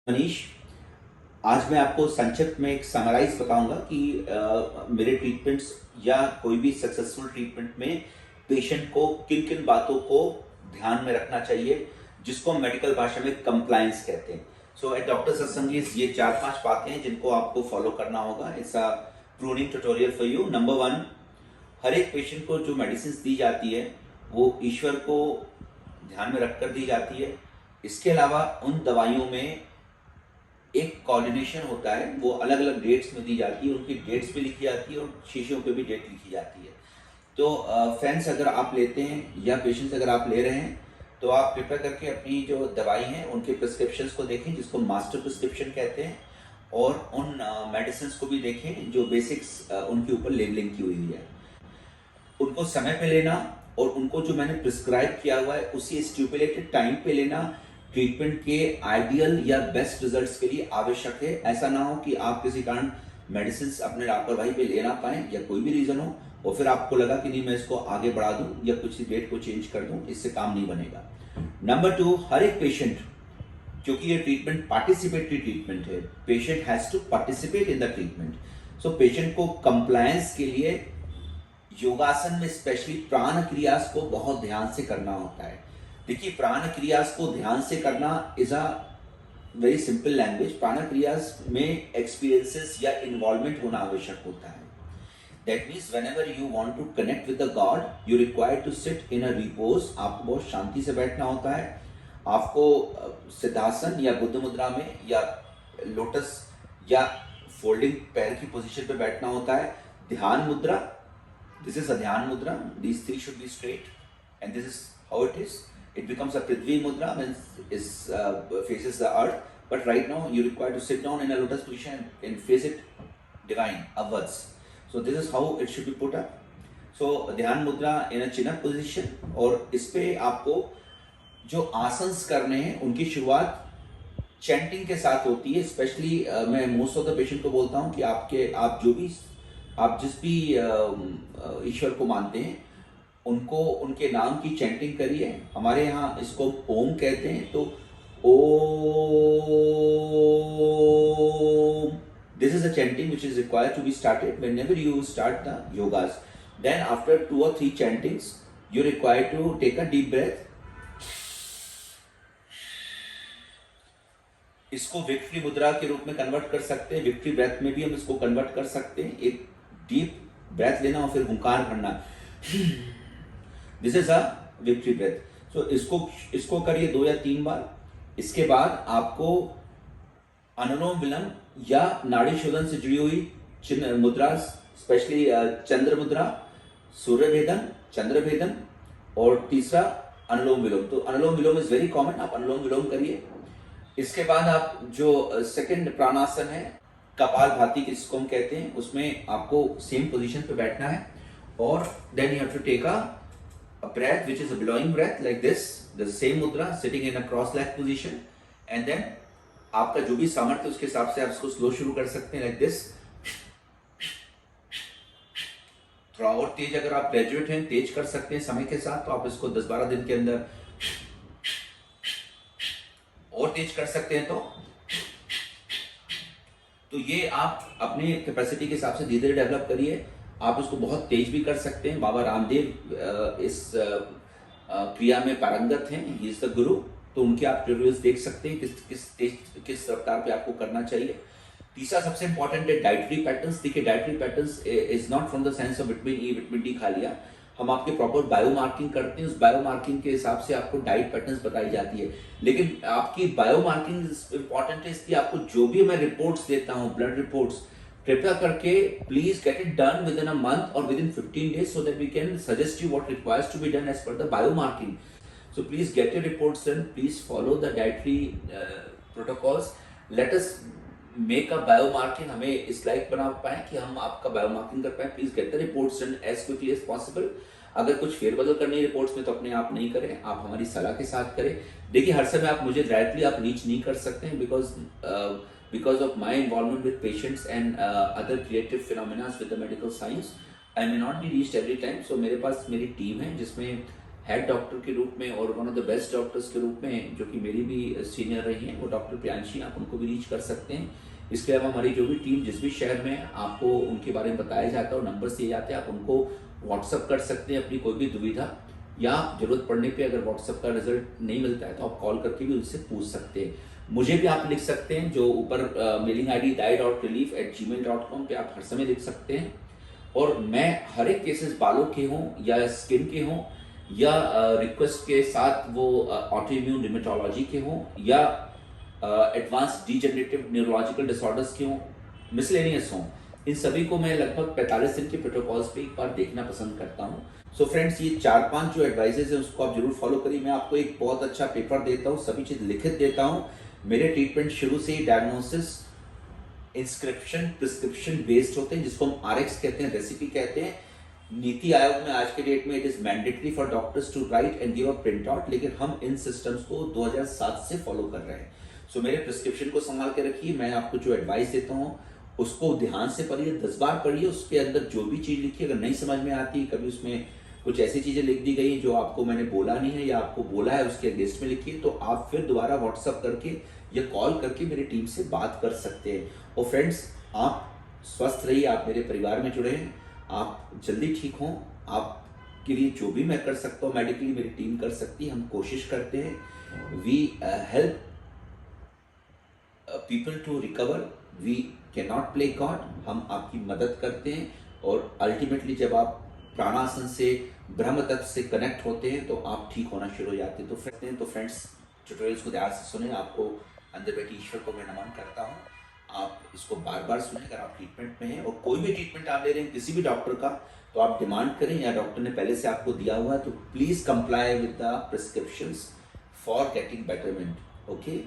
मनीष, आज मैं आपको संक्षिप्त में एक समराइज बताऊंगा कि मेरे ट्रीटमेंट्स या कोई भी सक्सेसफुल ट्रीटमेंट में पेशेंट को किन किन बातों को ध्यान में रखना चाहिए, जिसको हम मेडिकल भाषा में कंप्लायंस कहते हैं। सो एट डॉक्टर सत्संगीज ये 4-5 बातें हैं जिनको आपको फॉलो करना होगा। It's a pruning tutorial for you. Number 1, हर एक पेशेंट को जो मेडिसिन दी जाती है वो ईश्वर को ध्यान में रखकर दी जाती है। इसके अलावा उन दवाइयों में एक कोऑर्डिनेशन होता है, वो अलग अलग डेट्स में दी जाती है, उनकी डेट्स भी लिखी जाती है और शीशियों पे भी डेट लिखी जाती है। तो फ्रेंड्स, अगर आप लेते हैं या पेशेंट्स अगर आप ले रहे हैं तो आप कृपया करके अपनी जो दवाई हैं उनके प्रिस्क्रिप्शंस को देखें, जिसको मास्टर प्रिस्क्रिप्शन कहते हैं, और उन मेडिसिन को भी देखें जो बेसिक्स उनके ऊपर लेबलिंग की हुई है। उनको समय पे लेना और उनको जो मैंने प्रिस्क्राइब किया हुआ है उसी स्टिपुलेटेड टाइम पे लेना ट्रीटमेंट के आइडियल या बेस्ट रिजल्ट्स के लिए आवश्यक है। ऐसा ना हो कि आप किसी कारण मेडिसिन अपने लापरवाही पे ले ना पाए या कोई भी रीजन हो और फिर आपको लगा कि नहीं मैं इसको आगे बढ़ा दूं या कुछ डेट को चेंज कर दूं, इससे काम नहीं बनेगा। नंबर 2, हर एक पेशेंट, क्योंकि ये ट्रीटमेंट पार्टिसिपेटरी ट्रीटमेंट है, patient has to participate in the treatment. So patient को कंप्लायंस के लिए योगासन में स्पेशली प्राण क्रियास को बहुत ध्यान से करना होता है। देखिए, प्राण क्रियास को ध्यान से करना is a very simple language. प्राण क्रियास में एक्सपीरियंसेस या इन्वॉल्वमेंट होना आवश्यक होता है। That means whenever you want to connect with the God, you require to sit in a repose. आपको बहुत शांति से बैठना होता है। आपको सिद्धासन या बुद्ध मुद्रा में या लोटस या फोल्डिंग पैर की पोजीशन पे बैठना होता है। ध्यान मुद्रा, this is a dhyan mudra. These three should be straight, and this is how it is. It becomes a prithvi mudra when it faces the earth. But right now you require to sit down in a lotus position and face it divine upwards. So this is how it should be put up. So dhyan mudra in a chin up position, और इस पे आपको जो आसन्स करने हैं उनकी शुरुआत chanting के साथ होती है। स्पेशली मैं मोस्ट ऑफ द पेशेंट को बोलता हूँ कि आप जिस भी ईश्वर को मानते हैं उनको उनके नाम की चैंटिंग करिए। हमारे यहाँ इसको ओम कहते हैं, तो Om, this is a chanting which is required to be started whenever you start the yogas. Then after 2 or 3 chantings you require to take a deep breath. इसको विक्ट्री मुद्रा के रूप में कन्वर्ट कर सकते हैं। विक्ट्री ब्रेथ में भी हम इसको कन्वर्ट कर सकते हैं। एक डीप ब्रेथ लेना और फिर हुंकार भरना, this is a victory breath. So इसको करिए 2 या 3 बार। इसके बाद आपको अनुलोम विलोम या नाड़ी शोधन से जुड़ी हुई चिन्ह मुद्रा, स्पेशली चंद्र मुद्रा, सूर्य भेदन, चंद्र भेदन, और तीसरा अनुलोम विलोम। तो अनुलोम विलोम इज वेरी कॉमन, आप अनुलोम विलोम करिए। इसके बाद आप जो सेकंड प्राणासन है कपाल भाती जिसको हम कहते हैं, उसमें आपको सेम पोजीशन पे बैठना है और then you have to take a breath which is a blowing breath like this, the same mudra, sitting in a cross leg position, and then आपका जो भी सामर्थ्य उसके हिसाब से आप इसको स्लो शुरू कर सकते हैं लाइक दिस। थोड़ा और तेज, अगर आप ग्रेजुएट हैं तेज कर सकते हैं समय के साथ, तो आप इसको 10-12 दिन के अंदर और तेज कर सकते हैं। तो ये आप अपने कैपेसिटी के हिसाब से धीरे धीरे डेवलप करिए। आप इसको बहुत तेज भी कर सकते हैं। बाबा रामदेव इस क्रिया में पारंगत हैं, ही इज द गुरु, तो उनके आप ट्यूटोरियल्स देख सकते हैं किस रफ्तार पे आपको करना चाहिए। तीसरा सबसे इंपॉर्टेंट है डाइटरी पैटर्न्स। देखिए, dietary patterns is not from the sense of vitamin E, vitamin D खा लिया। हम आपके प्रॉपर बायो मार्किंग करते हैं, उस बायो मार्किंग के हिसाब से आपको डाइट पैटर्न्स बताई जाती है। लेकिन आपकी बायो मार्किंग इंपॉर्टेंट है, इसलिए आपको जो भी मैं रिपोर्ट्स देता हूँ, ब्लड रिपोर्ट्स, कृपया करके please get it done with in a month और with in 15 days so that we can suggest you what requires to be done as per the biomarking. So please get your reports done, please follow the dietary protocols. Let us make a biomarking, हमें इस like बना पाए कि हम आपका biomarking कर पाए। Please get the reports done as quickly as possible. अगर कुछ फेरबदल करनी है रिपोर्ट्स में तो अपने आप नहीं करें, आप हमारी सलाह के साथ करें। देखिए, हर समय आप मुझे डायरेक्टली आप रीच नहीं कर सकते हैं because of my involvement with patients and other creative phenomena with the medical science, I may not be reached every time. So मेरे पास मेरी टीम है जिसमें हेड डॉक्टर के रूप में और one of the best doctors के रूप में, जो कि मेरी भी सीनियर रही हैं, वो डॉक्टर प्रियांशी, आप उनको भी रीच कर सकते हैं। इसके अलावा हमारी जो भी टीम जिस भी शहर में है, आपको उनके बारे में बताया जाता है और नंबर्स दिए जाते हैं, आप उनको व्हाट्सअप कर सकते हैं अपनी कोई भी दुविधा, या जरूरत पड़ने पे अगर व्हाट्सअप का रिजल्ट नहीं मिलता है तो आप कॉल करके भी उनसे पूछ सकते हैं। मुझे भी आप लिख सकते हैं, जो ऊपर मेलिंग ID dai.relief@gmail.com पे आप हर समय लिख सकते हैं। और मैं हर एक केसेस बालों के हों या स्किन के हों या रिक्वेस्ट के साथ वो ऑटोइम्यून रिमेटोलॉजी के हों या एडवांस डीजेनरेटिव न्यूरोलॉजिकल डिसऑर्डर्स के हों, मिसलेनियस हों, इन सभी को मैं लगभग 45 दिन के प्रोटोकॉल्स पे एक बार देखना पसंद करता हूँ। सो फ्रेंड्स, ये 4-5 जो एडवाइजेज है उसको आप जरूर फॉलो करिए। मैं आपको एक बहुत अच्छा पेपर देता हूँ, सभी चीज लिखित देता हूँ। मेरे ट्रीटमेंट शुरू से ही डायग्नोसिस, इंस्क्रिप्शन, प्रिस्क्रिप्शन बेस्ड होते हैं, जिसको हम RX कहते हैं, रेसिपी कहते हैं। नीति आयोग में आज के डेट में it is mandatory for doctors to write and give a print out, लेकिन हम इन सिस्टम्स को 2007 से फॉलो कर रहे हैं। सो मेरे प्रिस्क्रिप्शन को संभाल के रखिए। मैं आपको जो एडवाइस देता हूँ उसको ध्यान से पढ़िए, 10 बार पढ़िए। उसके अंदर जो भी चीज लिखी, अगर नहीं समझ में आती, कभी उसमें कुछ ऐसी चीजें लिख दी गई जो आपको मैंने बोला नहीं है या आपको बोला है उसके अगेंस्ट में लिखिए, तो आप फिर दोबारा व्हाट्सअप करके या कॉल करके मेरी टीम से बात कर सकते हैं। और फ्रेंड्स, आप स्वस्थ रहिए, आप मेरे परिवार में जुड़े हैं, आप जल्दी ठीक हों। आपके लिए जो भी मैं कर सकता हूँ मेडिकली, मेरी टीम कर सकती है। हम कोशिश करते हैं, we help people to recover, we can not play God. हम आपकी मदद करते हैं और अल्टीमेटली जब आप प्राणासन से, ब्रह्म तत्व से कनेक्ट होते हैं तो आप ठीक होना शुरू हो जाते हैं। तो फ्रेंड्स, ट्यूटोरियल्स को ध्यान से सुने। आपको अंदर बैठे ईश्वर को मैं नमन करता हूँ। आप इसको बार बार सुने अगर आप ट्रीटमेंट में हैं, और कोई भी ट्रीटमेंट आप ले रहे हैं किसी भी डॉक्टर का, तो आप डिमांड करें, या डॉक्टर ने पहले से आपको दिया हुआ है तो please comply with the prescriptions for getting betterment. Okay.